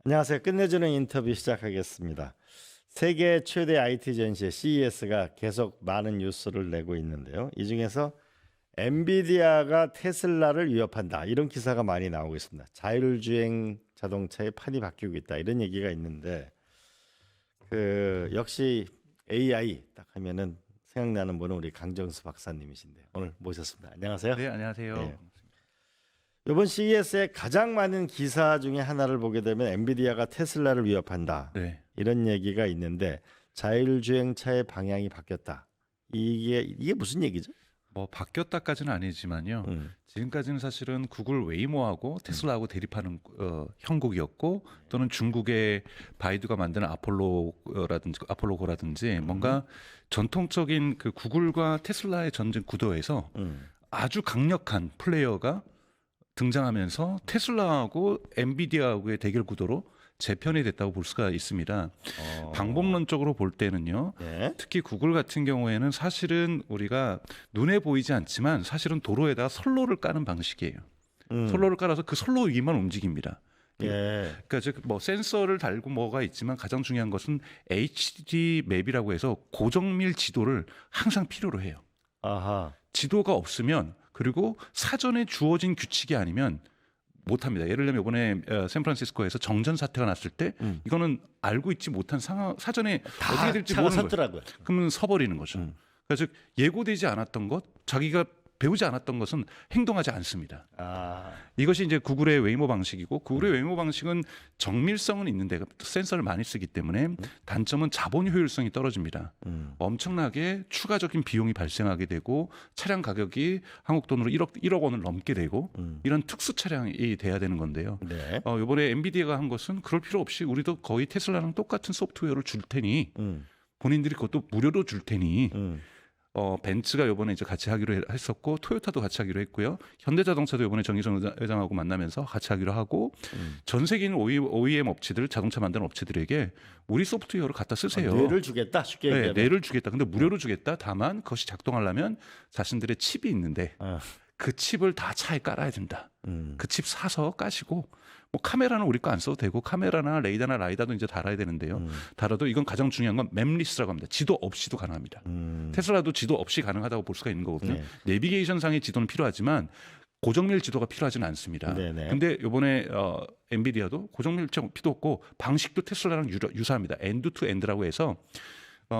안녕하세요. 끝내주는 인터뷰 시작하겠습니다. 세계 최대 IT 전시회 CES가 계속 많은 뉴스를 내고 있는데요. 이 중에서 엔비디아가 테슬라를 위협한다. 이런 기사가 많이 나오고 있습니다. 자율주행 자동차의 판이 바뀌고 있다. 이런 얘기가 있는데 역시 AI 딱 하면은 생각나는 분은 우리 강정수 박사님이신데 오늘 모셨습니다. 안녕하세요. 네, 안녕하세요. 네. 이번 CES에 가장 많은 기사 중에 하나를 보게 되면 엔비디아가 테슬라를 위협한다. 네. 이런 얘기가 있는데 자율주행차의 방향이 바뀌었다. 이게 무슨 얘기죠? 뭐 바뀌었다까지는 아니지만요. 지금까지는 사실은 구글 웨이모하고 테슬라하고 대립하는 형국이었고 또는 중국의 바이두가 만드는 아폴로고라든지 뭔가 전통적인 그 구글과 테슬라의 전쟁 구도에서 아주 강력한 플레이어가 등장하면서 테슬라하고 엔비디아하고의 대결 구도로 재편이 됐다고 볼 수가 있습니다. 방법론적으로 볼 때는요. 네. 특히 구글 같은 경우에는 사실은 우리가 눈에 보이지 않지만 사실은 도로에다가 선로를 까는 방식이에요. 선로를 깔아서 그 선로 위만 움직입니다. 예. 그러니까 즉 뭐 센서를 달고 뭐가 있지만 가장 중요한 것은 HD 맵이라고 해서 고정밀 지도를 항상 필요로 해요. 아하. 지도가 없으면 그리고 사전에 주어진 규칙이 아니면 못합니다. 예를 들면 이번에 샌프란시스코에서 정전 사태가 났을 때 이거는 알고 있지 못한 상황 사전에 어떻게 될지 차가 모르는 섰더라고요. 거죠. 그러면 서버리는 거죠. 그러니까 즉 예고되지 않았던 것, 자기가 배우지 않았던 것은 행동하지 않습니다. 아. 이것이 이제 구글의 웨이모 방식이고 구글의 웨이모 방식은 정밀성은 있는데 센서를 많이 쓰기 때문에 단점은 자본 효율성이 떨어집니다. 엄청나게 추가적인 비용이 발생하게 되고 차량 가격이 한국 돈으로 1억 원을 넘게 되고 이런 특수 차량이 돼야 되는 건데요. 네. 이번에 엔비디아가 한 것은 그럴 필요 없이 우리도 거의 테슬라랑 똑같은 소프트웨어를 줄 테니 본인들이 그것도 무료로 줄 테니 벤츠가 이번에 이제 같이 하기로 했었고 토요타도 같이 하기로 했고요. 현대자동차도 이번에 정의정 회장하고 만나면서 같이 하기로 하고 전 세계 있는 OEM 업체들, 자동차 만드는 업체들에게 우리 소프트웨어를 갖다 쓰세요. 뇌를 주겠다. 쉽게 네, 얘기하면. 뇌를 주겠다. 근데 무료로 주겠다. 다만 그것이 작동하려면 자신들의 칩이 있는데 그 칩을 다 차에 깔아야 된다. 그 칩 사서 까시고 뭐 카메라는 우리 거 안 써도 되고 카메라나 레이더나 라이다도 이제 달아야 되는데요. 달아도 이건 가장 중요한 건 맵리스라고 합니다. 지도 없이도 가능합니다. 테슬라도 지도 없이 가능하다고 볼 수가 있는 거거든요. 네. 내비게이션상의 지도는 필요하지만 고정밀 지도가 필요하지는 않습니다. 네네. 근데 이번에 엔비디아도 고정밀 지도가 필요 없고 방식도 테슬라랑 유사합니다. 엔드 투 엔드라고 해서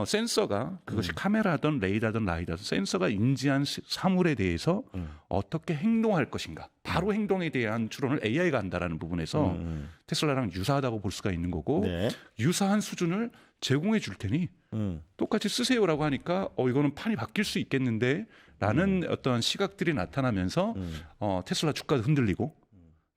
센서가 그것이 카메라든 레이더든 라이더든 센서가 인지한 사물에 대해서 어떻게 행동할 것인가 바로 행동에 대한 추론을 AI가 한다라는 부분에서 테슬라랑 유사하다고 볼 수가 있는 거고 네. 유사한 수준을 제공해 줄 테니 똑같이 쓰세요라고 하니까 이거는 판이 바뀔 수 있겠는데 라는 어떤 시각들이 나타나면서 테슬라 주가도 흔들리고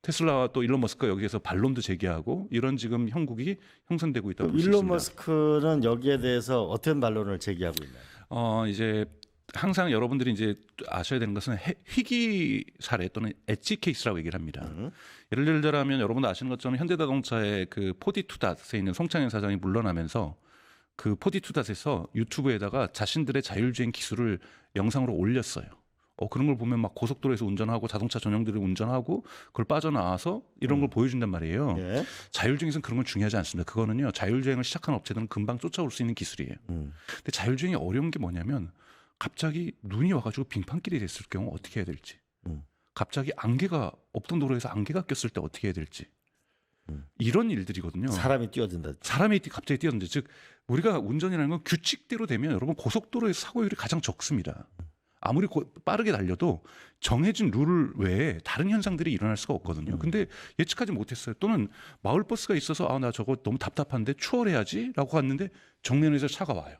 테슬라와 또 일론 머스크가 여기에서 반론도 제기하고 이런 지금 형국이 형성되고 있다고 볼 수 있습니다. 일론 머스크는 여기에 대해서 어떤 반론을 제기하고 있나요? 이제 항상 여러분들이 이제 아셔야 되는 것은 희귀 사례 또는 엣지 케이스라고 얘기를 합니다. 예를 들자면 여러분도 아시는 것처럼 현대자동차의 그 포디투닷에 있는 송창현 사장이 물러나면서 그 포디투닷에서 유튜브에다가 자신들의 자율주행 기술을 영상으로 올렸어요. 그런 걸 보면 막 고속도로에서 운전하고 자동차 전용들이 운전하고 그걸 빠져나와서 이런 걸 보여준단 말이에요. 예. 자율주행에서는 그런 건 중요하지 않습니다. 그거는요 자율주행을 시작한 업체들은 금방 쫓아올 수 있는 기술이에요. 근데 자율주행이 어려운 게 뭐냐면 갑자기 눈이 와가지고 빙판길이 됐을 경우 어떻게 해야 될지, 갑자기 안개가 없던 도로에서 안개가 꼈을 때 어떻게 해야 될지, 이런 일들이거든요. 사람이 뛰어든다. 사람이 갑자기 뛰었는데 즉 우리가 운전이라는 건 규칙대로 되면 여러분 고속도로에서 사고율이 가장 적습니다. 아무리 빠르게 달려도 정해진 룰 외에 다른 현상들이 일어날 수가 없거든요. 근데 예측하지 못했어요. 또는 마을버스가 있어서 나 저거 너무 답답한데 추월해야지 라고 갔는데 정면에서 차가 와요.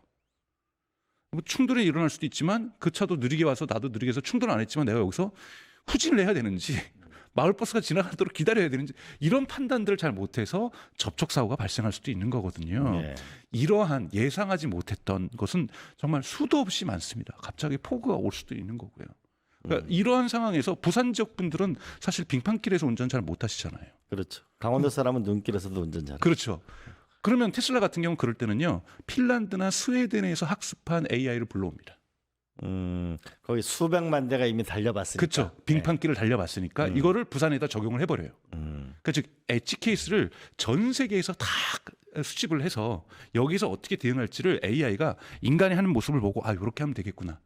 뭐 충돌이 일어날 수도 있지만 그 차도 느리게 와서 나도 느리게 해서 충돌 안 했지만 내가 여기서 후진을 해야 되는지 마을버스가 지나가도록 기다려야 되는지 이런 판단들을 잘 못해서 접촉사고가 발생할 수도 있는 거거든요. 네. 이러한 예상하지 못했던 것은 정말 수도 없이 많습니다. 갑자기 폭우가 올 수도 있는 거고요. 그러니까 이러한 상황에서 부산 지역 분들은 사실 빙판길에서 운전 잘 못하시잖아요. 그렇죠. 강원도 사람은 눈길에서도 운전 잘해요. 그렇죠. 그러면 테슬라 같은 경우 그럴 때는요. 핀란드나 스웨덴에서 학습한 AI를 불러옵니다. 거기 수백만 대가 이미 달려봤으니까. 그렇죠. 빙판길을 달려봤으니까 이거를 부산에다 적용을 해버려요. 그러니까 즉 엣지 케이스를 전 세계에서 다 수집을 해서 여기서 어떻게 대응할지를 AI가 인간이 하는 모습을 보고 아 이렇게 하면 되겠구나.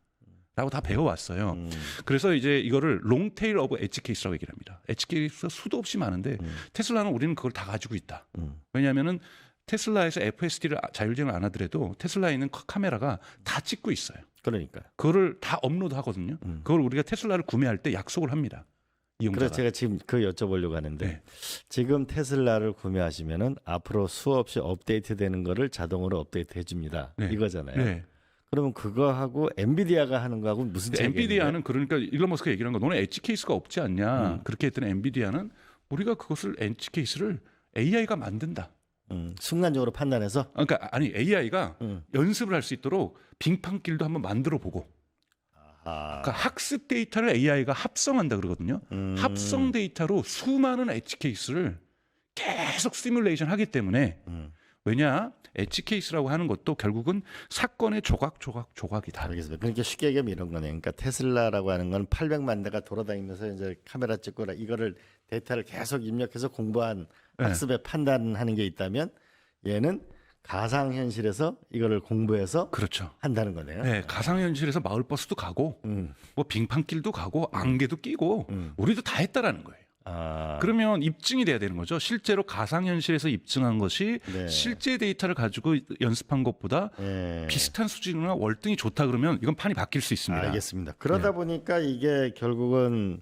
라고 다 배워왔어요. 그래서 이제 이거를 롱테일 오브 엣지 케이스라고 얘기를 합니다. 엣지 케이스가 수도 없이 많은데 테슬라는 우리는 그걸 다 가지고 있다. 왜냐하면은 테슬라에서 FSD를 자율주행을 안 하더라도 테슬라에 있는 카메라가 다 찍고 있어요. 그러니까. 그거를 다 업로드 하거든요. 그걸 우리가 테슬라를 구매할 때 약속을 합니다. 이용자가. 그래서 제가 지금 그 여쭤보려고 하는데 네. 지금 테슬라를 구매하시면은 앞으로 수없이 업데이트되는 거를 자동으로 업데이트 해줍니다. 네. 이거잖아요. 네. 그러면 그거하고 엔비디아가 하는 거하고 무슨 차이가 있는 엔비디아는 그러니까 일론 머스크가 얘기한 거 너는 엣지 케이스가 없지 않냐. 그렇게 했더니 엔비디아는 우리가 그것을 엣지 케이스를 AI가 만든다. 순간적으로 판단해서 그러니까 아니 AI가 연습을 할 수 있도록 빙판길도 한번 만들어 보고 그러니까 학습 데이터를 AI가 합성한다 그러거든요. 합성 데이터로 수많은 엣지 케이스를 계속 시뮬레이션 하기 때문에 왜냐 엣지 케이스라고 하는 것도 결국은 사건의 조각이다. 알겠습니다. 그러니까 쉽게 얘기하면 이런 거네요. 그러니까 테슬라라고 하는 건 800만 대가 돌아다니면서 이제 카메라 찍고 이거를 데이터를 계속 입력해서 공부한 학습에 판단하는 게 있다면 얘는 가상 현실에서 이거를 공부해서 그렇죠. 한다는 거네요. 네, 가상현실에서 마을버스도 가고 뭐 빙판길도 가고 안개도 끼고 우리도 다 했다라는 거예요. 그러면 입증이 돼야 되는 거죠. 실제로 가상현실에서 입증한 것이 네. 실제 데이터를 가지고 연습한 것보다 네. 비슷한 수준이나 월등히 좋다 그러면 이건 판이 바뀔 수 있습니다. 알겠습니다. 그러다 보니까 이게 결국은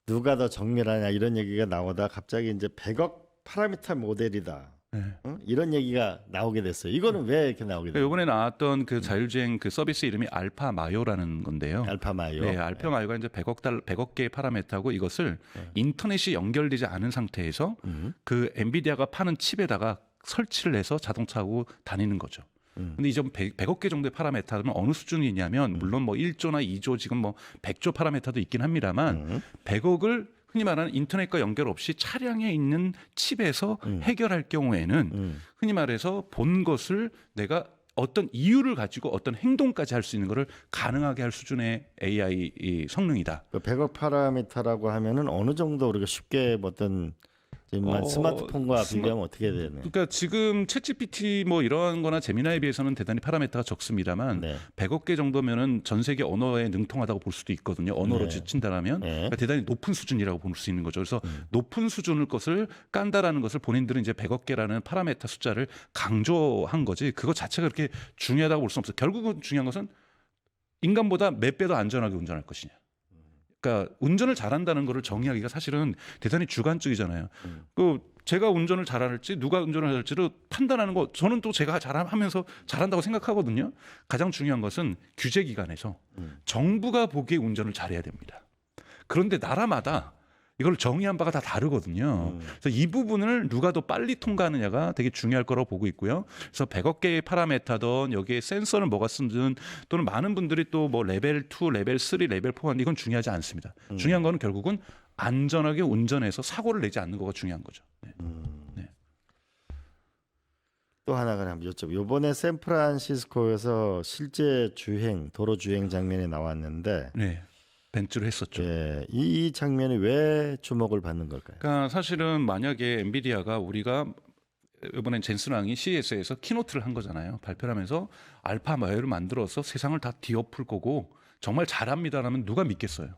누가 더 정밀하냐 이런 얘기가 나오다 갑자기 이제 100억 파라미터 모델이다. 네. 이런 얘기가 나오게 됐어요. 이거는 왜 이렇게 나오게 됐어요? 이번에 나왔던 그 자율주행 그 서비스 이름이 알파 마요라는 건데요. 알파 마요. 네, 알파 마요가 이제 100억 개의 파라미터고 이것을 인터넷이 연결되지 않은 상태에서 그 엔비디아가 파는 칩에다가 설치를 해서 자동차하고 다니는 거죠. 근데 이제 100억 개 정도의 파라미터는 어느 수준이냐면 물론 뭐 1조나 2조 지금 뭐 100조 파라미터도 있긴 합니다만 100억을 흔히 말하는 인터넷과 연결 없이 차량에 있는 칩에서 해결할 경우에는 흔히 말해서 본 것을 내가 어떤 이유를 가지고 어떤 행동까지 할 수 있는 것을 가능하게 할 수준의 AI 이 성능이다. 그 100억 파라미터라고 하면은 어느 정도 우리가 쉽게 뭐 어떤 지금 스마트폰과 비교하면 어떻게 되나요? 그러니까 지금 챗GPT 뭐 이런 거나 제미나에 비해서는 대단히 파라미터가 적습니다만 네. 100억 개 정도면은 전 세계 언어에 능통하다고 볼 수도 있거든요. 언어로 네. 친다라면 네. 그러니까 대단히 높은 수준이라고 볼 수 있는 거죠. 그래서 높은 수준을 것을 깐다라는 것을 본인들은 이제 100억 개라는 파라미터 숫자를 강조한 거지. 그거 자체가 그렇게 중요하다고 볼 수 없어요. 결국은 중요한 것은 인간보다 몇 배 더 안전하게 운전할 것이냐. 그러니까 운전을 잘한다는 거를 정의하기가 사실은 대단히 주관적이잖아요. 그 제가 운전을 잘할지 누가 운전을 할지를 판단하는 거 저는 또 제가 잘하면서 잘한다고 생각하거든요. 가장 중요한 것은 규제 기관에서 정부가 보기에 운전을 잘해야 됩니다. 그런데 나라마다 이걸 정의한 바가 다 다르거든요. 그래서 이 부분을 누가 더 빨리 통과하느냐가 되게 중요할 거라고 보고 있고요. 그래서 100억 개의 파라미터든 여기에 센서를 뭐가 쓰든 또는 많은 분들이 또 뭐 레벨 2, 레벨 3, 레벨 4 이건 중요하지 않습니다. 중요한 거는 결국은 안전하게 운전해서 사고를 내지 않는 거가 중요한 거죠. 네. 네. 또 하나가 한번 여쭤보. 이번에 샌프란시스코에서 실제 주행, 도로 주행 장면이 나왔는데 네. 벤츠를 했었죠. 예, 이 장면이 왜 주목을 받는 걸까요? 그러니까 사실은 만약에 엔비디아가 우리가 이번엔 젠슨 왕이 CES에서 키노트를 한 거잖아요. 발표를 하면서 알파 마요를 만들어서 세상을 다 뒤엎을 거고 정말 잘합니다라면 누가 믿겠어요.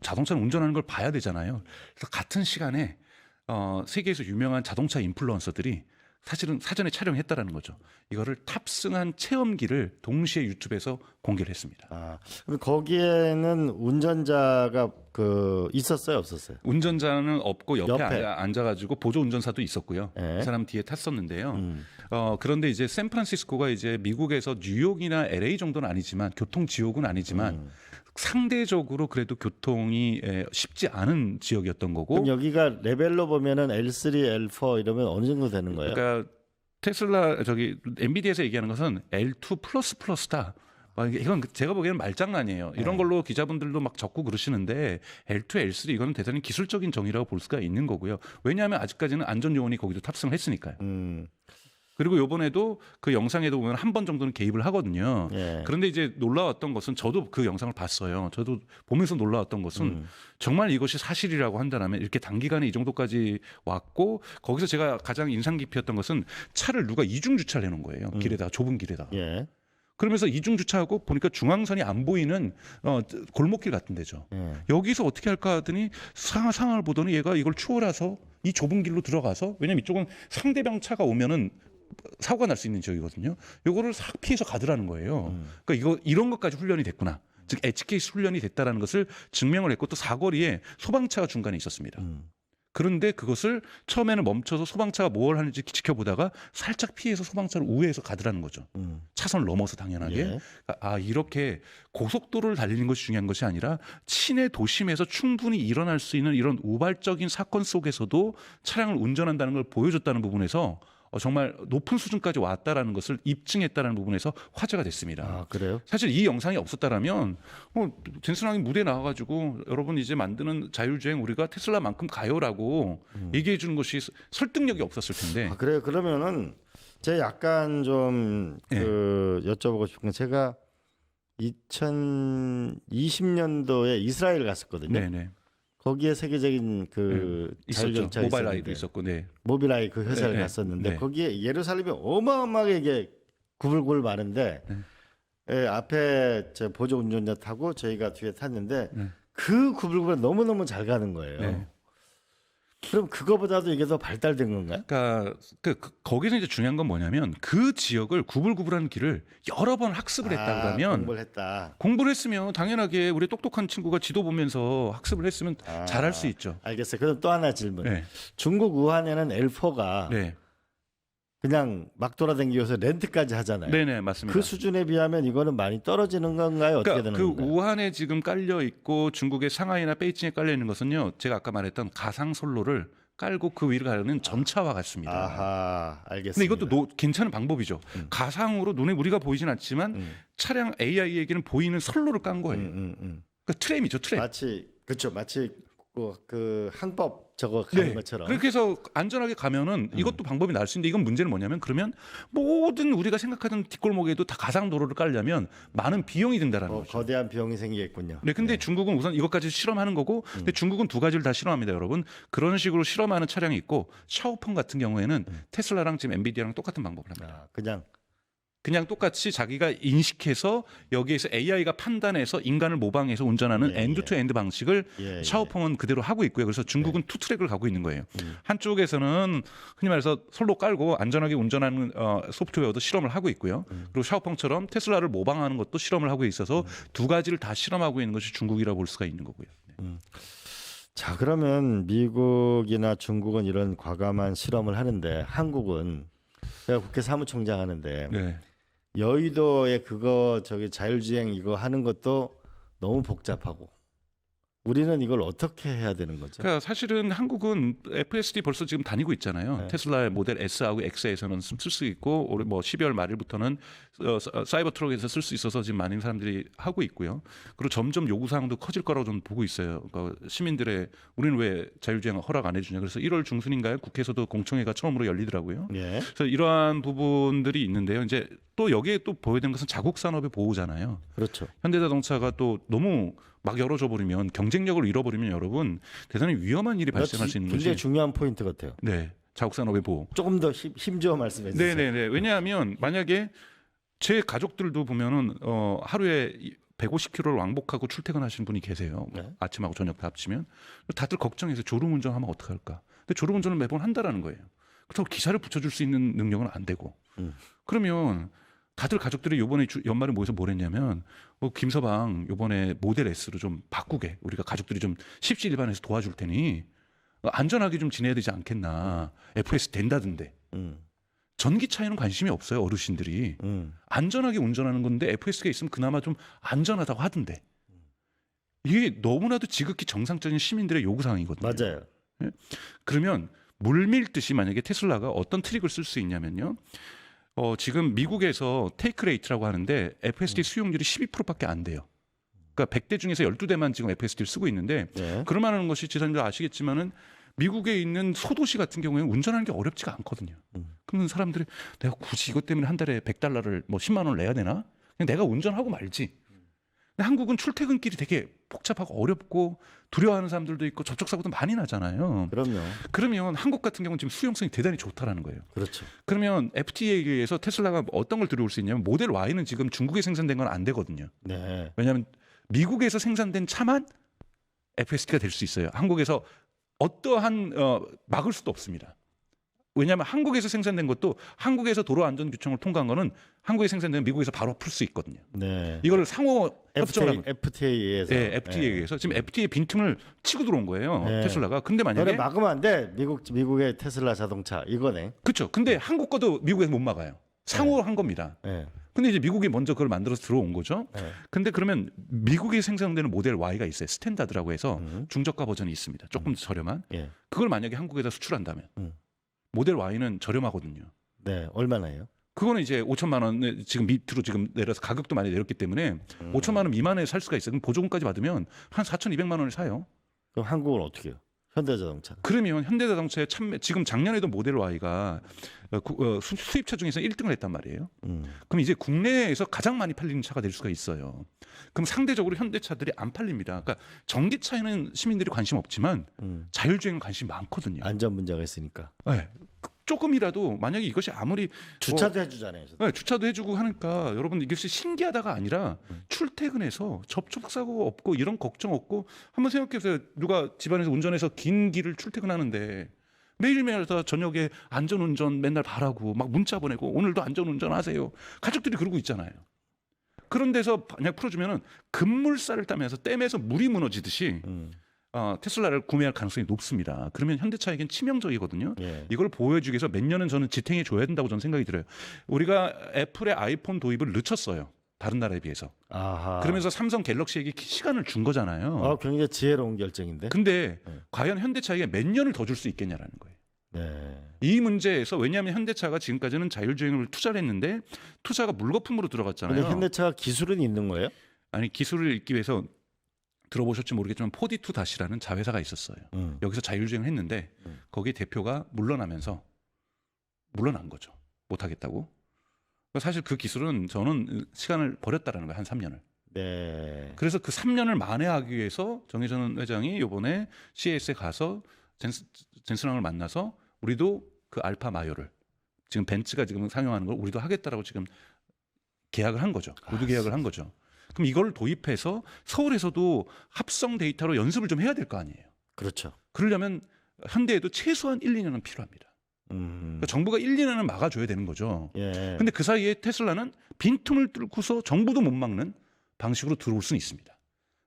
자동차를 운전하는 걸 봐야 되잖아요. 그래서 같은 시간에 세계에서 유명한 자동차 인플루언서들이 사실은 사전에 촬영했다라는 거죠. 이거를 탑승한 체험기를 동시에 유튜브에서 공개를 했습니다. 그럼 거기에는 운전자가 있었어요, 없었어요? 운전자는 없고 옆에 옆에. 앉아가지고 보조 운전사도 있었고요. 네. 그 사람 뒤에 탔었는데요. 그런데 이제 샌프란시스코가 이제 미국에서 뉴욕이나 LA 정도는 아니지만 교통 지옥은 아니지만 상대적으로 그래도 교통이 쉽지 않은 지역이었던 거고. 그럼 여기가 레벨로 보면은 L3, L4 이러면 어느 정도 되는 거예요? 그러니까 테슬라 엔비디아에서 얘기하는 것은 L2 플러스다. 이건 제가 보기에는 말장난이에요. 이런 걸로 기자분들도 막 적고 그러시는데 L2, L3 이거는 대단히 기술적인 정의라고 볼 수가 있는 거고요. 왜냐하면 아직까지는 안전 요원이 거기도 탑승을 했으니까요. 그리고 요번에도 그 영상에도 보면 한 번 정도는 개입을 하거든요. 예. 그런데 이제 놀라웠던 것은 저도 그 영상을 봤어요. 저도 보면서 놀라웠던 것은 정말 이것이 사실이라고 한다면 이렇게 단기간에 이 정도까지 왔고 거기서 제가 가장 인상 깊었던 것은 차를 누가 이중 주차를 해놓은 거예요. 길에다가 좁은 길에다가. 예. 그러면서 이중 주차하고 보니까 중앙선이 안 보이는 골목길 같은 데죠. 예. 여기서 어떻게 할까 하더니 상황을 보더니 얘가 이걸 추월해서 이 좁은 길로 들어가서 왜냐면 이쪽은 상대방 차가 오면은 사고가 날 수 있는 지역이거든요. 요거를 싹 피해서 가더라는 거예요. 그러니까 이런 것까지 훈련이 됐구나. 즉 엣지케이스 훈련이 됐다라는 것을 증명을 했고 또 사거리에 소방차가 중간에 있었습니다. 그런데 그것을 처음에는 멈춰서 소방차가 뭘 하는지 지켜보다가 살짝 피해서 소방차를 우회해서 가더라는 거죠. 차선을 넘어서 당연하게. 예. 아 이렇게 고속도로를 달리는 것이 중요한 것이 아니라 시내 도심에서 충분히 일어날 수 있는 이런 우발적인 사건 속에서도 차량을 운전한다는 걸 보여줬다는 부분에서 정말 높은 수준까지 왔다라는 것을 입증했다는 부분에서 화제가 됐습니다. 아, 그래요? 사실 이 영상이 없었다라면 젠슨왕이 무대에 나와가지고 여러분 이제 만드는 자율주행 우리가 테슬라만큼 가요라고 얘기해 주는 것이 설득력이 없었을 텐데. 아, 그래요. 그러면은 제가 약간 좀 예. 여쭤보고 싶은 건 제가 2020년도에 이스라엘 갔었거든요. 네네. 거기에 세계적인 그 있었죠. 자율주행차 모바일아이도 있었고, 네. 모빌아이 그 회사를 네, 갔었는데 네. 거기에 예루살렘이 어마어마하게 이게 구불구불 많은데 예, 앞에 저 보조 운전자 타고 저희가 뒤에 탔는데 그 구불구불 너무너무 잘 가는 거예요. 네. 그럼 그거보다도 이게 더 발달된 건가요? 그러니까 거기서 이제 중요한 건 뭐냐면 그 지역을 구불구불하는 길을 여러 번 학습을 했다 그러면 공부를 했다. 공부를 했으면 당연하게 우리 똑똑한 친구가 지도 보면서 학습을 했으면 잘할 수 있죠. 알겠어요. 그럼 또 하나 질문. 네. 중국 우한에는 L4가 네. 그냥 막 돌아다니면서 렌트까지 하잖아요. 네네 맞습니다. 그 수준에 비하면 이거는 많이 떨어지는 건가요? 어떻게 그러니까 되는 그 건가요? 우한에 지금 깔려 있고 중국의 상하이나 베이징에 깔려 있는 것은요. 제가 아까 말했던 가상 선로를 깔고 그 위를 가는 전차와 같습니다. 아하, 알겠습니다. 근데 이것도 괜찮은 방법이죠. 가상으로 눈에 우리가 보이진 않지만 차량 AI에게는 보이는 선로를 깐 거예요. 그러니까 트램이죠, 트램. 마치 그렇죠. 마치 그 항법 저거 가는 네. 것처럼. 그렇게 해서 안전하게 가면은 이것도 방법이 나올 수 있는데 이건 문제는 뭐냐면 그러면 모든 우리가 생각하던 뒷골목에도 다 가상 도로를 깔려면 많은 비용이 든다라는 거죠. 거대한 비용이 생기겠군요. 네, 근데 중국은 우선 이것까지 실험하는 거고, 근데 중국은 두 가지를 다 실험합니다, 여러분. 그런 식으로 실험하는 차량이 있고, 샤오펑 같은 경우에는 테슬라랑 지금 엔비디아랑 똑같은 방법을 합니다. 그냥 똑같이 자기가 인식해서 여기에서 AI가 판단해서 인간을 모방해서 운전하는 엔드 투 엔드 방식을 샤오펑은 그대로 하고 있고요. 그래서 중국은 투 트랙을 가고 있는 거예요. 한쪽에서는 흔히 말해서 선로 깔고 안전하게 운전하는 소프트웨어도 실험을 하고 있고요. 그리고 샤오펑처럼 테슬라를 모방하는 것도 실험을 하고 있어서 두 가지를 다 실험하고 있는 것이 중국이라고 볼 수가 있는 거고요. 자, 그러면 미국이나 중국은 이런 과감한 실험을 하는데 한국은 제가 국회 사무총장 하는데 네. 여의도에 저기 자율주행 이거 하는 것도 너무 복잡하고 우리는 이걸 어떻게 해야 되는 거죠? 그러니까 사실은 한국은 FSD 벌써 지금 다니고 있잖아요. 네. 테슬라의 모델 S하고 X에서는 쓸 수 있고 올해 뭐 12월 말일부터는 사이버 트럭에서 쓸 수 있어서 지금 많은 사람들이 하고 있고요. 그리고 점점 요구 사항도 커질 거라고 저는 보고 있어요. 그러니까 시민들의 우리는 왜 자율주행 허락 안 해주냐. 그래서 1월 중순인가요? 국회에서도 공청회가 처음으로 열리더라고요. 예. 그래서 이러한 부분들이 있는데요. 이제 또 여기에 또 보여야 되는 것은 자국 산업의 보호잖아요. 그렇죠. 현대자동차가 또 너무 막 열어줘 버리면 경쟁력을 잃어버리면 여러분 대단히 위험한 일이 발생할 수 있는 굉장히 것이 중요한 포인트 같아요. 네 자국 산업의 보호. 조금 더 힘주어 말씀해 주세요. 네네네. 왜냐하면 만약에 제 가족들도 보면은 하루에 150km를 왕복하고 출퇴근하시는 분이 계세요. 네. 아침하고 저녁 다 합치면 다들 걱정해서 졸음운전하면 어떡할까. 근데 졸음운전을 매번 한다라는 거예요. 그렇다고 기사를 붙여줄 수 있는 능력은 안 되고. 그러면 다들 가족들이 요번에 연말에 모여서 뭘 했냐면 김서방 요번에 모델 S로 좀 바꾸게 우리가 가족들이 좀 십시일반해서 도와줄 테니 안전하게 좀 지내야 되지 않겠나. FS 된다던데. 전기차에는 관심이 없어요 어르신들이. 안전하게 운전하는 건데 FS가 있으면 그나마 좀 안전하다고 하던데. 이게 너무나도 지극히 정상적인 시민들의 요구사항이거든요. 맞아요. 그러면 물밀듯이 만약에 테슬라가 어떤 트릭을 쓸 수 있냐면요. 지금 미국에서 테이크 레이트라고 하는데 FSD 수용률이 12%밖에 안 돼요. 그러니까 100대 중에서 12대만 지금 FSD를 쓰고 있는데 네. 그러면 하는 것이 지사님들 아시겠지만은 미국에 있는 소도시 같은 경우에는 운전하는 게 어렵지가 않거든요. 그러면 사람들이 내가 굳이 이것 때문에 한 달에 $100를 뭐 10만 원을 내야 되나? 그냥 내가 운전하고 말지. 근데 한국은 출퇴근길이 되게 복잡하고 어렵고 두려워하는 사람들도 있고 접촉사고도 많이 나잖아요. 그럼요. 그러면 한국 같은 경우는 지금 수용성이 대단히 좋다라는 거예요. 그렇죠. 그러면 FTA에 의해서 테슬라가 어떤 걸 들여올 수 있냐면 모델 Y는 지금 중국에 생산된 건 안 되거든요. 네. 왜냐하면 미국에서 생산된 차만 FSD가 될 수 있어요. 한국에서 어떠한 막을 수도 없습니다. 왜냐하면 한국에서 생산된 것도 한국에서 도로안전규칙을 통과한 거는 한국에 생산된 미국에서 바로 풀 수 있거든요. 네. 이거를 상호 협정을 하면 FTA에서. 네, FTA에 의해서 지금 FTA 빈틈을 치고 들어온 거예요. 네. 테슬라가. 근데 너네 만약에 막으면 안 돼. 미국의 테슬라 자동차 이거네. 그렇죠. 근데 한국 거도 미국에서 못 막아요. 상호 한 겁니다. 네. 근데 이제 미국이 먼저 그걸 만들어서 들어온 거죠. 네. 근데 그러면 미국에 생산되는 모델 Y가 있어요. 스탠다드라고 해서 중저가 버전이 있습니다. 조금 더 저렴한. 예. 그걸 만약에 한국에다 수출한다면 모델 Y는 저렴하거든요. 네. 얼마나요? 그거는 이제 5천만 원에 지금 밑으로 지금 내려서 가격도 많이 내렸기 때문에 5천만 원 미만에 살 수가 있어요. 그럼 보조금까지 받으면 한 4,200만 원을 사요. 그럼 한국은 어떻게 해요? 현대자동차. 그러면 현대자동차의 지금 작년에도 모델 Y가 수입차 중에서 1등을 했단 말이에요. 그럼 이제 국내에서 가장 많이 팔리는 차가 될 수가 있어요. 그럼 상대적으로 현대차들이 안 팔립니다. 그러니까 전기차에는 시민들이 관심 없지만 자율주행은 관심이 많거든요. 안전 문제가 있으니까. 네. 조금이라도 만약에 이것이 아무리 주차도 해주잖아요. 네, 주차도 해주고 하니까 여러분 이것이 신기하다가 아니라 출퇴근해서 접촉사고 없고 이런 걱정 없고 한번 생각해보세요. 누가 집안에서 운전해서 긴 길을 출퇴근하는데 매일매일 다 저녁에 안전운전 맨날 바라고 막 문자 보내고 오늘도 안전운전 하세요. 가족들이 그러고 있잖아요. 그런 데서 만약 풀어주면은 급물살을 따면서 댐에서 물이 무너지듯이 테슬라를 구매할 가능성이 높습니다. 그러면 현대차에겐 치명적이거든요. 예. 이걸 보여주기 위해서 몇 년은 저는 지탱해 줘야 된다고 저는 생각이 들어요. 우리가 애플의 아이폰 도입을 늦췄어요. 다른 나라에 비해서. 아하. 그러면서 삼성 갤럭시에게 시간을 준 거잖아요. 굉장히 지혜로운 결정인데. 근데 과연 현대차에게 몇 년을 더 줄 수 있겠냐라는 거예요. 네. 이 문제에서 왜냐하면 현대차가 지금까지는 자율주행을 투자를 했는데 투자가 물거품으로 들어갔잖아요. 근데 현대차가 기술은 있는 거예요? 아니 기술을 읽기 위해서 들어보셨지 모르겠지만 포디2 다시라는 자회사가 있었어요. 여기서 자율주행을 했는데 거기 대표가 물러나면서 물러난 거죠. 못하겠다고. 사실 그 기술은 저는 시간을 버렸다라는 거예요. 한 3년을. 네. 그래서 그 3년을 만회하기 위해서 정의전 회장이 이번에 CES에 가서 젠슨왕을 만나서 우리도 그 알파 마요를 지금 벤츠가 지금 상용하는 걸 우리도 하겠다라고 지금 계약을 한 거죠. 구두 계약을 한 거죠. 그럼 이걸 도입해서 서울에서도 합성 데이터로 연습을 좀 해야 될 거 아니에요. 그렇죠. 그러려면 현대에도 최소한 1, 2년은 필요합니다. 그러니까 정부가 1, 2년은 막아줘야 되는 거죠. 예. 근데 그 사이에 테슬라는 빈틈을 뚫고서 정부도 못 막는 방식으로 들어올 수는 있습니다.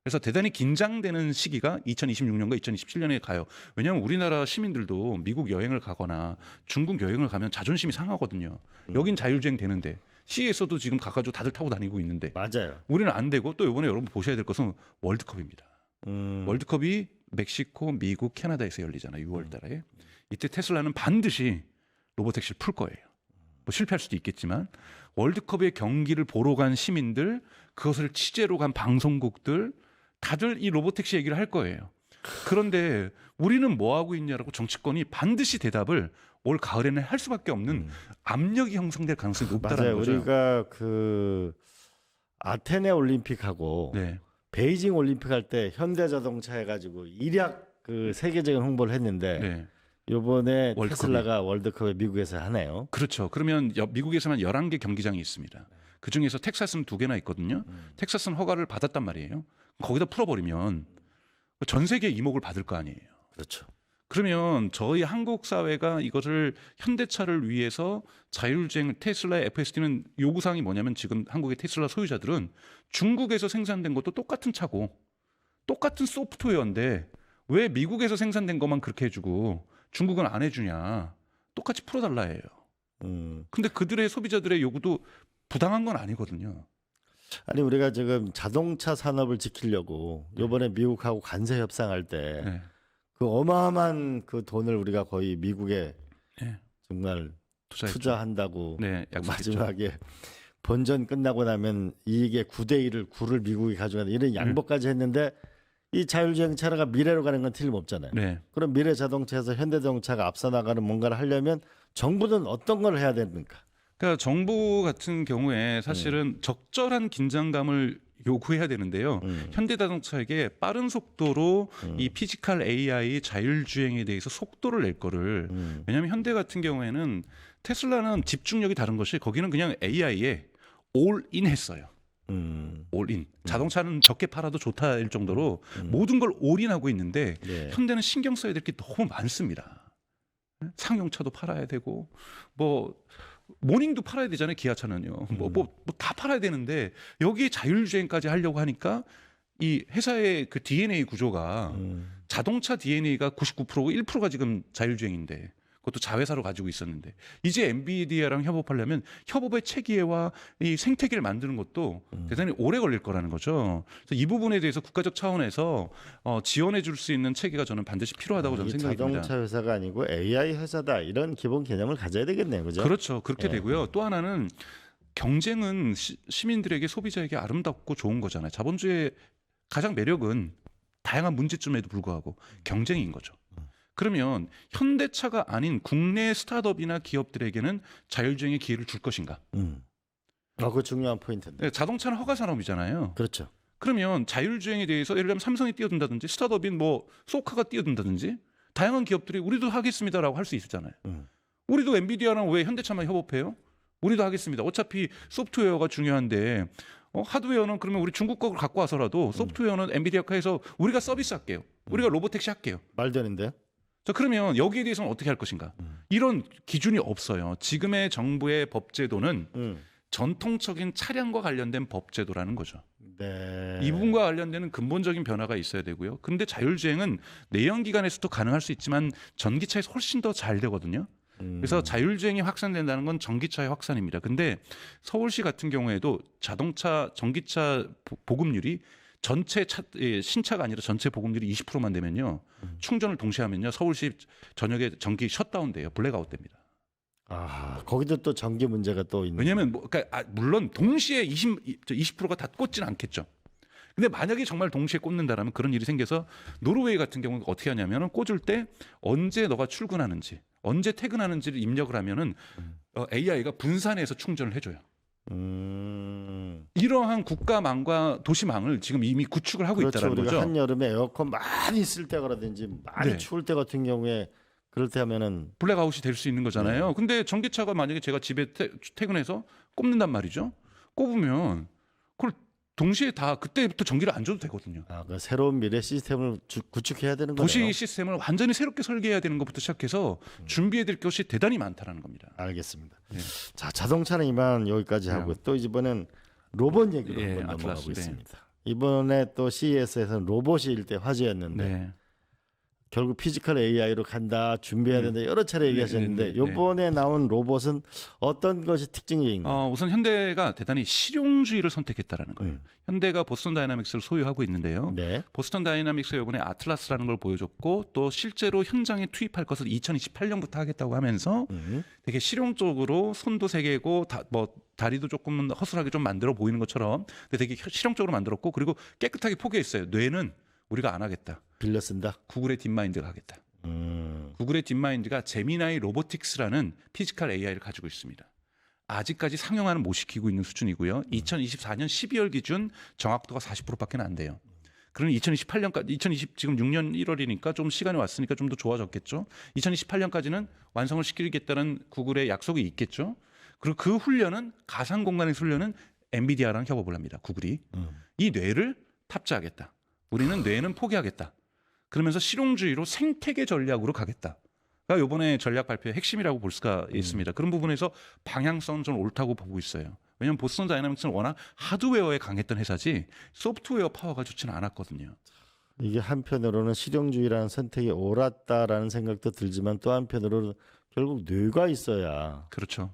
그래서 대단히 긴장되는 시기가 2026년과 2027년에 가요. 왜냐하면 우리나라 시민들도 미국 여행을 가거나 중국 여행을 가면 자존심이 상하거든요. 여긴 자율주행 되는데 CES도 지금 가가지고 다들 타고 다니고 있는데 맞아요. 우리는 안 되고 또 이번에 여러분 보셔야 될 것은 월드컵입니다. 월드컵이 멕시코, 미국, 캐나다에서 열리잖아요. 6월 달에. 이때 테슬라는 반드시 로보택시를 풀 거예요. 뭐 실패할 수도 있겠지만 월드컵의 경기를 보러 간 시민들, 그것을 취재로 간 방송국들 다들 이 로보택시 얘기를 할 거예요. 그런데 우리는 뭐 하고 있냐라고 정치권이 반드시 대답을 올 가을에는 할 수밖에 없는 압력이 형성될 가능성이 높다는 맞아요. 거죠. 우리가 그 아테네 올림픽하고 네. 베이징 올림픽 할 때 현대자동차 해가지고 일약 그 세계적인 홍보를 했는데 네. 이번에 월드컵이. 테슬라가 월드컵에 미국에서 하네요. 그렇죠. 그러면 미국에서만 11개 경기장이 있습니다. 그중에서 텍사스는 2개나 있거든요. 텍사스는 허가를 받았단 말이에요. 거기다 풀어버리면 전 세계 이목을 받을 거 아니에요. 그렇죠. 그러면 저희 한국 사회가 이것을 현대차를 위해서 자율주행 테슬라의 FSD는 요구사항이 뭐냐면 지금 한국의 테슬라 소유자들은 중국에서 생산된 것도 똑같은 차고 똑같은 소프트웨어인데 왜 미국에서 생산된 것만 그렇게 해주고 중국은 안 해주냐. 똑같이 풀어달라 해요. 근데 그들의 소비자들의 요구도 부당한 건 아니거든요. 아니 우리가 지금 자동차 산업을 지키려고 이번에 미국하고 관세 협상할 때 네. 그 어마어마한 그 돈을 우리가 거의 미국에 네. 정말 투자했죠. 투자한다고 네, 약속했죠. 마지막에 본전 끝나고 나면 이익의 9대 1을 9를 미국이 가져가는 이런 양보까지 했는데 이 자율주행 차가 미래로 가는 건 틀림없잖아요. 네. 그럼 미래 자동차에서 현대자동차가 앞서 나가는 뭔가를 하려면 정부는 어떤 걸 해야 됩니까? 그러니까 정부 같은 경우에 사실은 적절한 긴장감을 요구해야 되는데요. 현대자동차에게 빠른 속도로 이 피지컬 AI 자율주행에 대해서 속도를 낼 거를 왜냐하면 현대 같은 경우에는 테슬라는 집중력이 다른 것이 거기는 그냥 AI에 올인 했어요. 올인. 자동차는 적게 팔아도 좋다일 정도로 모든 걸 올인하고 있는데 네. 현대는 신경 써야 될 게 너무 많습니다. 상용차도 팔아야 되고 뭐 모닝도 팔아야 되잖아요. 기아차는요. 뭐 다 팔아야 되는데 여기에 자율주행까지 하려고 하니까 이 회사의 그 DNA 구조가 자동차 DNA가 99%고 1%가 지금 자율주행인데 그것도 자회사로 가지고 있었는데 이제 엔비디아랑 협업하려면 협업의 체계와 이 생태계를 만드는 것도 대단히 오래 걸릴 거라는 거죠. 그래서 이 부분에 대해서 국가적 차원에서 지원해 줄 수 있는 체계가 저는 반드시 필요하다고 저는 생각이 듭니다. 자동차 회사가 아니고 AI 회사다 이런 기본 개념을 가져야 되겠네요, 그죠? 그렇죠. 그렇게 되고요. 또 하나는 경쟁은 시민들에게 소비자에게 아름답고 좋은 거잖아요. 자본주의의 가장 매력은 다양한 문제점에도 불구하고 경쟁인 거죠. 그러면 현대차가 아닌 국내 스타트업이나 기업들에게는 자율주행의 기회를 줄 것인가? 그거 중요한 포인트인데. 네, 자동차는 허가 산업이잖아요. 그렇죠. 그러면 자율주행에 대해서 예를 들면 삼성이 뛰어든다든지 스타트업인 뭐 소카가 뛰어든다든지 다양한 기업들이 우리도 하겠습니다라고 할 수 있잖아요. 우리도 엔비디아랑 왜 현대차만 협업해요? 우리도 하겠습니다. 어차피 소프트웨어가 중요한데 하드웨어는 그러면 우리 중국 거 갖고 와서라도 소프트웨어는 엔비디아가 해서 우리가 서비스할게요. 우리가 로보택시 할게요. 말 되는데요? 자, 그러면 여기에 대해서는 어떻게 할 것인가? 이런 기준이 없어요. 지금의 정부의 법제도는 전통적인 차량과 관련된 법제도라는 거죠. 네. 이 부분과 관련되는 근본적인 변화가 있어야 되고요. 근데 자율주행은 내연기관에서도 가능할 수 있지만 전기차에서 훨씬 더 잘 되거든요. 그래서 자율주행이 확산된다는 건 전기차의 확산입니다. 근데 서울시 같은 경우에도 자동차, 전기차 보급률이 전체 신차가 아니라 전체 보급률이 20%만 되면요. 충전을 동시에 하면요. 서울시 저녁에 전기 셧다운 돼요. 블랙아웃 됩니다. 아, 거기도 또 전기 문제가 또 있는. 왜냐하면 그러니까 물론 동시에 20%가 다 꽂지는 않겠죠. 근데 만약에 정말 동시에 꽂는다라면 그런 일이 생겨서 노르웨이 같은 경우는 어떻게 하냐면은 꽂을 때 언제 너가 출근하는지, 언제 퇴근하는지를 입력을 하면은 AI가 분산해서 충전을 해줘요. 이러한 국가망과 도시망을 지금 이미 구축을 하고 그렇죠. 있다는 우리가 거죠. 한여름에 에어컨 많이 쓸 때라든지 많이 네. 추울 때 같은 경우에 그럴 때 하면은 블랙아웃이 될 수 있는 거잖아요. 근데 전기차가 만약에 제가 집에 퇴근해서 꼽는단 말이죠. 꼽으면 그걸 동시에 다 그때부터 전기를 안 줘도 되거든요. 그 새로운 미래 시스템을 구축해야 되는 거네요. 도시 시스템을 완전히 새롭게 설계해야 되는 것부터 시작해서 준비해야 될 것이 대단히 많다라는 겁니다. 알겠습니다. 네. 자, 자동차는 이만 여기까지 하고 또 이번엔 로봇 얘기로 예, 한번 넘어가고 아틀라스, 네. 있습니다. 이번에 또 CES에서는 로봇이 일대 화제였는데 네. 결국 피지컬 AI로 간다, 준비해야 된다 여러 차례 얘기하셨는데 네. 이번에 나온 로봇은 어떤 것이 특징인가요? 우선 현대가 대단히 실용주의를 선택했다라는 거예요. 현대가 보스턴 다이나믹스를 소유하고 있는데요. 네. 보스턴 다이나믹스가 이번에 아틀라스라는 걸 보여줬고 또 실제로 현장에 투입할 것을 2028년부터 하겠다고 하면서 되게 실용적으로 손도 세 개고 다리도 조금 허술하게 좀 만들어 보이는 것처럼 되게 실용적으로 만들었고 그리고 깨끗하게 포기했어요. 뇌는 우리가 안 하겠다. 빌려 쓴다. 구글의 딥마인드가 하겠다. 구글의 딥마인드가 제미나이 로보틱스라는 피지컬 AI를 가지고 있습니다. 아직까지 상용화는 못 시키고 있는 수준이고요. 2024년 12월 기준 정확도가 40%밖에 안 돼요. 그러면 2028년까지 지금 6년 1월이니까 좀 시간이 왔으니까 좀 더 좋아졌겠죠. 2028년까지는 완성을 시키겠다는 구글의 약속이 있겠죠. 그리고 그 훈련은 가상 공간에서 훈련은 엔비디아랑 협업을 합니다. 구글이 이 뇌를 탑재하겠다. 우리는 뇌는 포기하겠다. 그러면서 실용주의로 생태계 전략으로 가겠다. 그러니까 이번에 전략 발표의 핵심이라고 볼 수가 있습니다. 그런 부분에서 방향성은 좀 옳다고 보고 있어요. 왜냐하면 보스턴 다이나믹스는 워낙 하드웨어에 강했던 회사지 소프트웨어 파워가 좋지는 않았거든요. 이게 한편으로는 실용주의라는 선택이 옳았다라는 생각도 들지만 또 한편으로는 결국 뇌가 있어야. 그렇죠.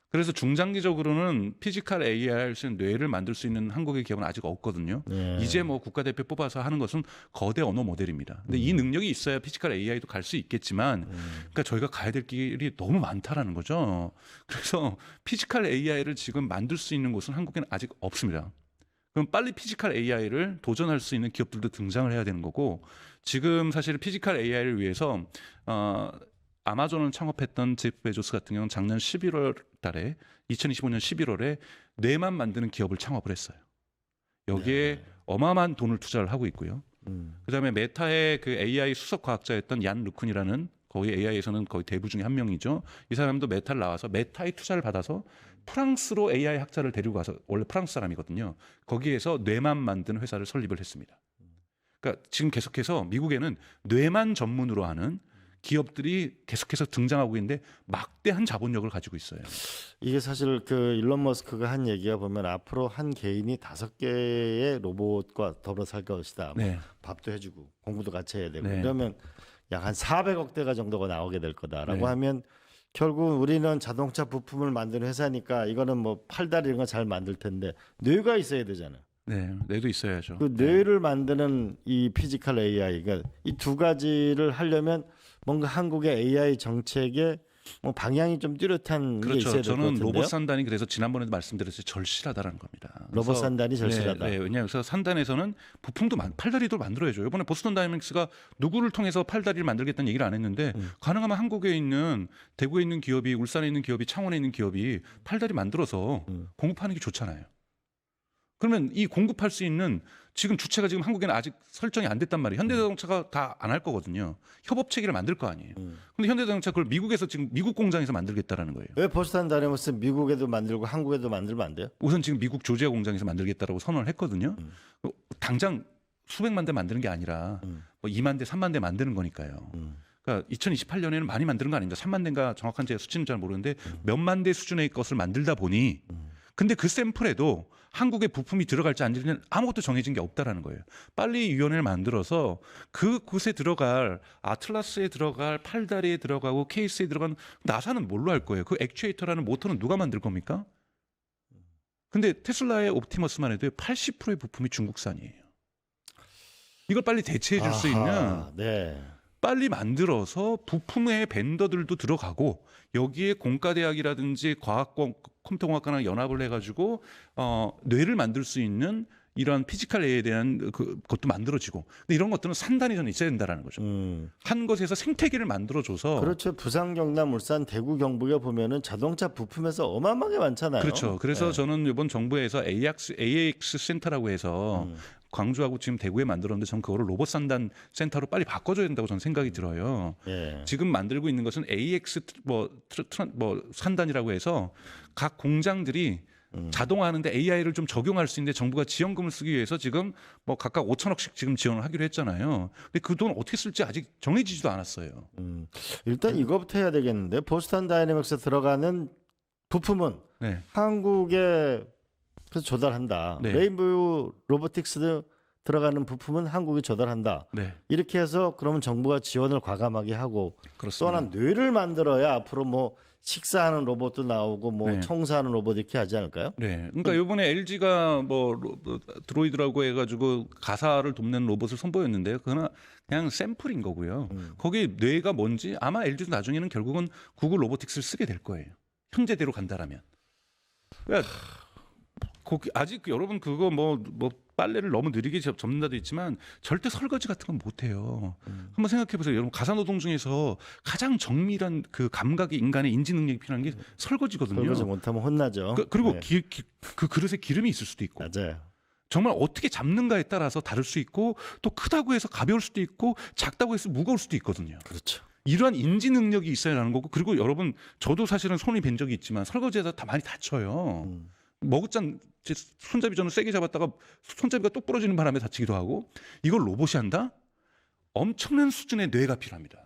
그래서 중장기적으로는 피지컬 AI를 쓴 뇌를 만들 수 있는 한국의 기업은 아직 없거든요. 네. 이제 뭐 국가대표 뽑아서 하는 것은 거대 언어 모델입니다. 근데 이 능력이 있어야 피지컬 AI도 갈 수 있겠지만 그러니까 저희가 가야 될 길이 너무 많다라는 거죠. 그래서 피지컬 AI를 지금 만들 수 있는 곳은 한국에는 아직 없습니다. 그럼 빨리 피지컬 AI를 도전할 수 있는 기업들도 등장을 해야 되는 거고 지금 사실 피지컬 AI를 위해서 아마존을 창업했던 제프 베조스 같은 경우는 작년 11월 달에 2025년 11월에 뇌만 만드는 기업을 창업을 했어요. 여기에 네. 어마어마한 돈을 투자를 하고 있고요. 음. 그다음에 메타의 그 AI 수석 과학자였던 얀 루쿤이라는 거의 AI에서는 거의 대부 중에 한 명이죠. 이 사람도 메타를 나와서 메타의 투자를 받아서 프랑스로 AI 학자를 데리고 가서 원래 프랑스 사람이거든요. 거기에서 뇌만 만드는 회사를 설립을 했습니다. 그러니까 지금 계속해서 미국에는 뇌만 전문으로 하는 기업들이 계속해서 등장하고 있는데 막대한 자본력을 가지고 있어요. 이게 사실 그 일론 머스크가 한 얘기가 보면 앞으로 한 개인이 5개의 로봇과 더불어 살 것이다. 뭐 네. 밥도 해주고 공부도 같이 해야 되고 네. 이러면 약 한 400억 대가 정도가 나오게 될 거다라고 네. 하면 결국 우리는 자동차 부품을 만드는 회사니까 이거는 뭐 팔다리 이런 거 잘 만들 텐데 뇌가 있어야 되잖아. 네, 뇌도 있어야죠. 그 뇌를 만드는 이 피지컬 AI, 그러니까 이 두 가지를 하려면 뭔가 한국의 AI 정책에 뭐 방향이 좀 뚜렷한 게 그렇죠. 있어야 될 것 저는 같은데요. 로봇 산단이 그래서 지난번에도 말씀드렸듯이 절실하다는 겁니다. 로봇 그래서 산단이 절실하다. 네, 네. 왜냐하면 그래서 산단에서는 부품도 팔다리도 만들어야죠. 이번에 보스턴 다이내믹스가 누구를 통해서 팔다리를 만들겠다는 얘기를 안 했는데 가능하면 한국에 있는 대구에 있는 기업이 울산에 있는 기업이 창원에 있는 기업이 팔다리 만들어서 공급하는 게 좋잖아요. 그러면 이 공급할 수 있는 지금 주체가 지금 한국에는 아직 설정이 안 됐단 말이에요. 현대자동차가 다 안 할 거거든요. 협업 체계를 만들 거 아니에요. 근데 현대자동차 그걸 미국에서 지금 미국 공장에서 만들겠다라는 거예요. 왜 보스턴 다이내믹스 미국에도 만들고 한국에도 만들면 안 돼요? 우선 지금 미국 조지아 공장에서 만들겠다라고 선언을 했거든요. 당장 수백만 대 만드는 게 아니라 뭐 2만 대, 3만 대 만드는 거니까요. 그러니까 2028년에는 많이 만드는 거 아닌가? 3만 대인가 정확한 제 수치는 잘 모르는데 몇만 대 수준의 것을 만들다 보니 근데 그 샘플에도 한국의 부품이 들어갈지 안 들지는 아무것도 정해진 게 없다라는 거예요. 빨리 위원회를 만들어서 그곳에 들어갈 아틀라스에 들어갈 팔다리에 들어가고 케이스에 들어간 나사는 뭘로 할 거예요? 그 액추에이터라는 모터는 누가 만들 겁니까? 근데 테슬라의 옵티머스만 해도 80%의 부품이 중국산이에요. 이걸 빨리 대체해 줄 수 있는 아하, 네. 빨리 만들어서 부품의 벤더들도 들어가고 여기에 공과대학이라든지 과학과 컴퓨터공학과랑 연합을 해가지고 뇌를 만들 수 있는 이러한 피지컬 A에 대한 그것도 만들어지고 근데 이런 것들은 산단이 전 있어야 된다라는 거죠. 한 것에서 생태계를 만들어줘서 그렇죠. 부산, 경남, 울산, 대구, 경북에 보면은 자동차 부품에서 어마어마하게 많잖아요. 그렇죠. 그래서 네. 저는 이번 정부에서 AX 센터라고 해서 광주하고 지금 대구에 만들었는데 전 그거를 로봇 산단 센터로 빨리 바꿔줘야 된다고 저는 생각이 들어요. 예. 지금 만들고 있는 것은 AX 뭐 산단이라고 해서 각 공장들이 자동화하는데 AI를 좀 적용할 수 있는데 정부가 지원금을 쓰기 위해서 지금 뭐 각각 5천억씩 지금 지원을 하기로 했잖아요. 근데 그 돈 어떻게 쓸지 아직 정해지지도 않았어요. 일단 이거부터 해야 되겠는데 보스턴 다이내믹스에 들어가는 부품은 네. 한국에 그래서 조달한다. 네. 레인보우 로보틱스 들어가는 부품은 한국이 조달한다. 네. 이렇게 해서 그러면 정부가 지원을 과감하게 하고 또 그렇습니다. 하나 뇌를 만들어야 앞으로 뭐 식사하는 로봇도 나오고 뭐 네. 청소하는 로봇 이렇게 하지 않을까요? 네. 그러니까 이번에 LG가 뭐 드로이드라고 해가지고 가사를 돕는 로봇을 선보였는데요. 그거는 그냥 샘플인 거고요. 거기 뇌가 뭔지 아마 LG도 나중에는 결국은 구글 로보틱스를 쓰게 될 거예요. 현재대로 간다라면. 그러니까 거기 아직 여러분 그거 뭐 빨래를 너무 느리게 접는다도 있지만 절대 설거지 같은 건 못 해요. 한번 생각해 보세요. 여러분 가사 노동 중에서 가장 정밀한 그 감각이 인간의 인지 능력이 필요한 게 설거지거든요. 설거지 못하면 혼나죠. 그리고 네. 그 그릇에 기름이 있을 수도 있고 맞아요. 정말 어떻게 잡는가에 따라서 다를 수 있고 또 크다고 해서 가벼울 수도 있고 작다고 해서 무거울 수도 있거든요. 그렇죠. 이러한 인지 능력이 있어야 하는 거고 그리고 여러분 저도 사실은 손이 벤 적이 있지만 설거지에서 다 많이 다쳐요. 머그잔 제 손잡이 저는 세게 잡았다가 손잡이가 똑 부러지는 바람에 다치기도 하고 이걸 로봇이 한다? 엄청난 수준의 뇌가 필요합니다.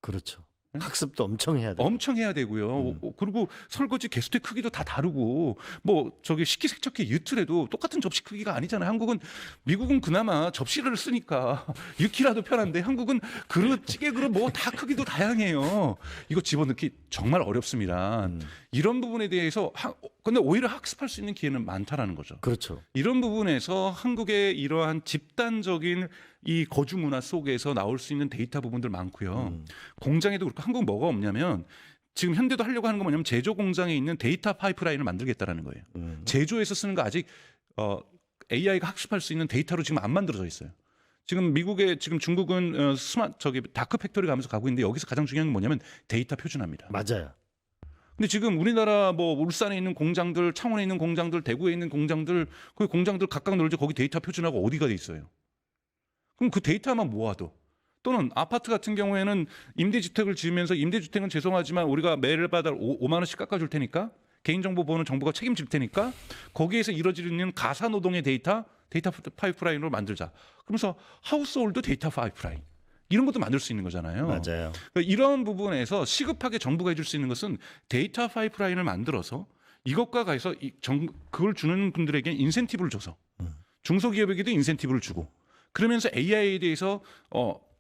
그렇죠. 학습도 엄청 해야 돼요. 엄청 해야 되고요. 그리고 설거지 개수대 크기도 다 다르고 뭐 저기 식기세척기 유틀에도 똑같은 접시 크기가 아니잖아요. 미국은 그나마 접시를 쓰니까 6키라도 편한데 한국은 그릇, 찌개 그릇 뭐 다 크기도 다양해요. 이거 집어넣기 정말 어렵습니다. 이런 부분에 대해서 근데 오히려 학습할 수 있는 기회는 많다라는 거죠. 그렇죠. 이런 부분에서 한국의 이러한 집단적인 이 거주 문화 속에서 나올 수 있는 데이터 부분들 많고요. 공장에도 그렇고 한국 뭐가 없냐면 지금 현대도 하려고 하는 건 뭐냐면 제조 공장에 있는 데이터 파이프라인을 만들겠다라는 거예요. 제조에서 쓰는 거 아직 AI가 학습할 수 있는 데이터로 지금 안 만들어져 있어요. 지금 미국에 지금 중국은 저기 다크 팩토리 가면서 가고 있는데 여기서 가장 중요한 건 뭐냐면 데이터 표준화입니다. 맞아요. 근데 지금 우리나라 뭐 울산에 있는 공장들, 창원에 있는 공장들, 대구에 있는 공장들, 그 공장들 각각 놀죠. 거기 데이터 표준화가 어디가 돼 있어요? 그럼 그 데이터만 모아도 또는 아파트 같은 경우에는 임대주택을 지으면서 임대주택은 죄송하지만 우리가 매일마다 5만 원씩 깎아줄 테니까 개인정보보호는 정부가 책임질 테니까 거기에서 이루어지는 가사노동의 데이터 파이프라인으로 만들자. 그러면서 하우스홀드 데이터 파이프라인 이런 것도 만들 수 있는 거잖아요. 맞아요. 그러니까 이런 부분에서 시급하게 정부가 해줄 수 있는 것은 데이터 파이프라인을 만들어서 이것과 가해서 그걸 주는 분들에게 인센티브를 줘서 중소기업에게도 인센티브를 주고 그러면서 AI에 대해서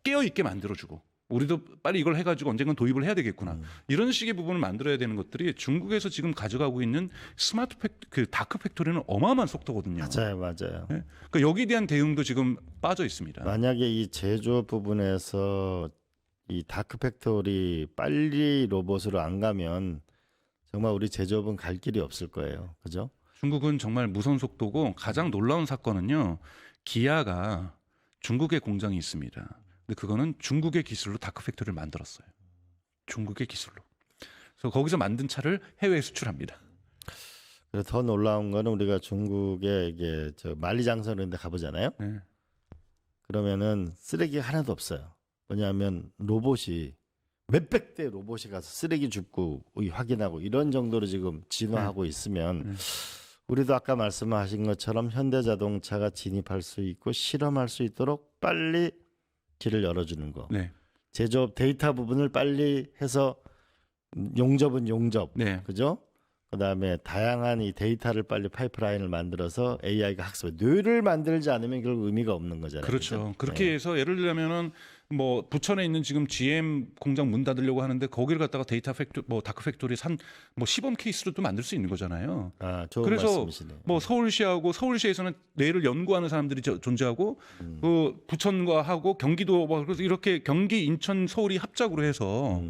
깨어 있게 만들어주고 우리도 빨리 이걸 해가지고 언젠간 도입을 해야 되겠구나 이런 식의 부분을 만들어야 되는 것들이 중국에서 지금 가져가고 있는 그 다크 팩토리는 어마어마한 속도거든요. 맞아요. 네? 그러니까 여기에 대한 대응도 지금 빠져 있습니다. 만약에 이 제조업 부분에서 이 다크 팩토리 빨리 로봇으로 안 가면 정말 우리 제조업은 갈 길이 없을 거예요. 그죠? 중국은 정말 무선 속도고 가장 놀라운 사건은요. 기아가 중국에 공장이 있습니다. 근데 그거는 중국의 기술로 다크 팩토리를 만들었어요. 중국의 기술로. 그래서 거기서 만든 차를 해외에 수출합니다. 그래서 더 놀라운 거는 우리가 중국에 이게 만리장성 이런 데 가보잖아요. 네. 그러면은 쓰레기 하나도 없어요. 왜냐하면 로봇이 몇백 대 로봇이 가서 쓰레기 줍고 확인하고 이런 정도로 지금 진화하고 있으면 우리도 아까 말씀하신 것처럼 현대자동차가 진입할 수 있고 실험할 수 있도록 빨리 길을 열어주는 거. 네. 제조업 데이터 부분을 빨리 해서 용접은 용접. 네. 그죠? 그다음에 다양한 이 데이터를 빨리 파이프라인을 만들어서 AI가 학습. 뇌를 만들지 않으면 결국 의미가 없는 거잖아요. 그렇죠. 그죠? 그렇게 네. 해서 예를 들면은 뭐 부천에 있는 지금 GM 공장 문 닫으려고 하는데 거기를 갖다가 데이터 팩토리 뭐 다크 팩토리 뭐 시범 케이스로도 만들 수 있는 거잖아요. 아, 좋은 그래서 말씀이시네요. 뭐 서울시하고 서울시에서는 뇌를 연구하는 사람들이 존재하고 그 부천과 하고 경기도 뭐 그래서 이렇게 경기, 인천, 서울이 합작으로 해서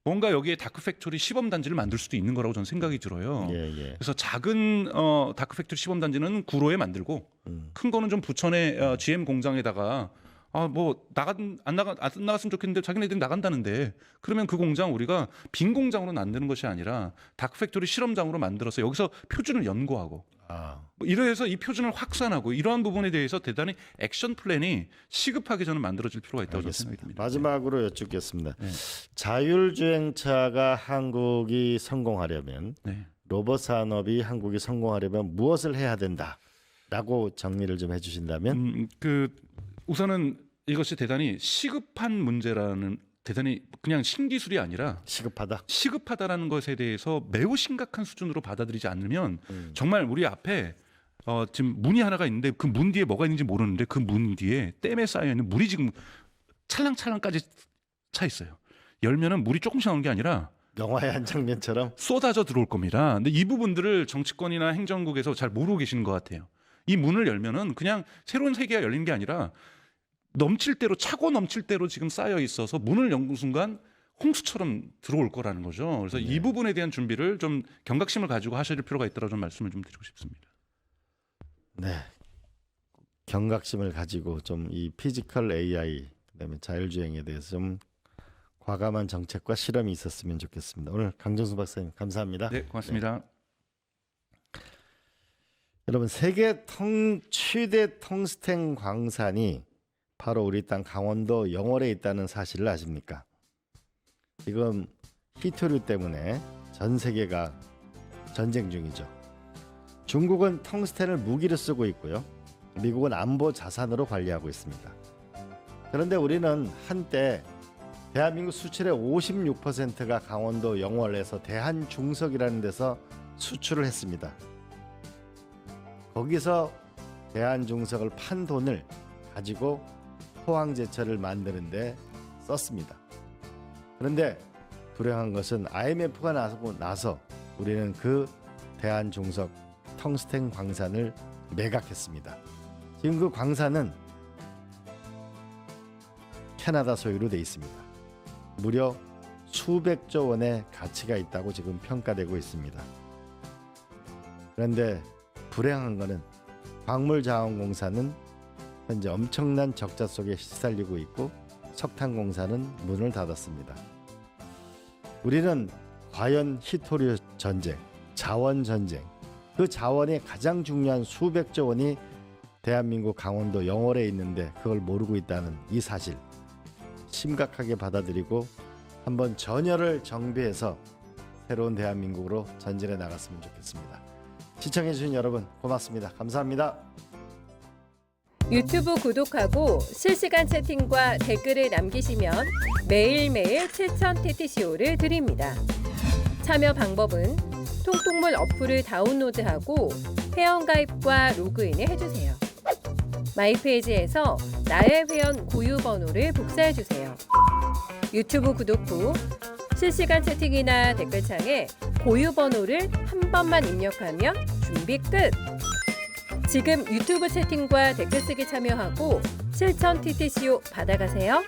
뭔가 여기에 다크 팩토리 시범 단지를 만들 수도 있는 거라고 저는 생각이 들어요. 예. 그래서 작은 다크 팩토리 시범 단지는 구로에 만들고 큰 거는 좀 부천의 GM 공장에다가 뭐 안 나갔으면 좋겠는데 자기네들이 나간다는데 그러면 그 공장 우리가 빈 공장으로 만드는 것이 아니라 다크 팩토리 실험장으로 만들어서 여기서 표준을 연구하고 뭐 이래서 이 표준을 확산하고 이러한 부분에 대해서 대단히 액션 플랜이 시급하게 저는 만들어질 필요가 있다고 저는 생각이 듭니다. 마지막으로 여쭙겠습니다. 네. 자율주행차가 한국이 성공하려면 네. 로봇 산업이 한국이 성공하려면 무엇을 해야 된다라고 정리를 좀 해주신다면 우선은 이것이 대단히 시급한 문제라는 대단히 그냥 신기술이 아니라 시급하다라는 것에 대해서 매우 심각한 수준으로 받아들이지 않으면 정말 우리 앞에 지금 문이 하나가 있는데 그 문 뒤에 뭐가 있는지 모르는데 그 문 뒤에 댐에 쌓여 있는 물이 지금 찰랑찰랑까지 차 있어요. 열면은 물이 조금씩 나오는 게 아니라 영화의 한 장면처럼 쏟아져 들어올 겁니다. 근데 이 부분들을 정치권이나 행정국에서 잘 모르고 계시는 것 같아요. 이 문을 열면은 그냥 새로운 세계가 열린 게 아니라 차고 넘칠 대로 지금 쌓여 있어서 문을 연 순간 홍수처럼 들어올 거라는 거죠. 그래서 이 부분에 대한 준비를 좀 경각심을 가지고 하셔야 될 필요가 있다고 좀 말씀을 좀 드리고 싶습니다. 네, 경각심을 가지고 좀 이 피지컬 AI 그다음에 자율주행에 대해서 좀 과감한 정책과 실험이 있었으면 좋겠습니다. 오늘 강정수 박사님 감사합니다. 네, 고맙습니다. 여러분 세계 최대 텅스텐 광산이 바로 우리 땅 강원도 영월에 있다는 사실을 아십니까? 지금 히토류 때문에 전 세계가 전쟁 중이죠. 중국은 텅스텐을 무기로 쓰고 있고요. 미국은 안보 자산으로 관리하고 있습니다. 그런데 우리는 한때 대한민국 수출의 56%가 강원도 영월에서 대한중석이라는 데서 수출을 했습니다. 거기서 대한중석을 판 돈을 가지고 포항제철을 만드는데 썼습니다. 그런데 불행한 것은 IMF가 나서 우리는 그 대한중석 텅스텐 광산을 매각했습니다. 지금 그 광산은 캐나다 소유로 돼 있습니다. 무려 수백조 원의 가치가 있다고 지금 평가되고 있습니다. 그런데 불행한 것은 광물자원공사는 현재 엄청난 적자 속에 시달리고 있고 석탄공사는 문을 닫았습니다. 우리는 과연 히토류 전쟁, 자원 전쟁, 그 자원이 가장 중요한 수백조 원이 대한민국 강원도 영월에 있는데 그걸 모르고 있다는 이 사실 심각하게 받아들이고 한번 전열을 정비해서 새로운 대한민국으로 전진해 나갔으면 좋겠습니다. 시청해 주신 여러분 고맙습니다. 감사합니다. 유튜브 구독하고 실시간 채팅과 댓글을 남기시면 매일매일 7,000TTCO를 드립니다. 참여 방법은 통통물 어플을 다운로드하고 회원가입과 로그인을 해주세요. 마이페이지에서 나의 회원 고유 번호를 복사해주세요. 유튜브 구독 후 실시간 채팅이나 댓글창에 고유 번호를 한 번만 입력하면 준비 끝! 지금 유튜브 채팅과 댓글 쓰기 참여하고 7,000TTCO 받아가세요.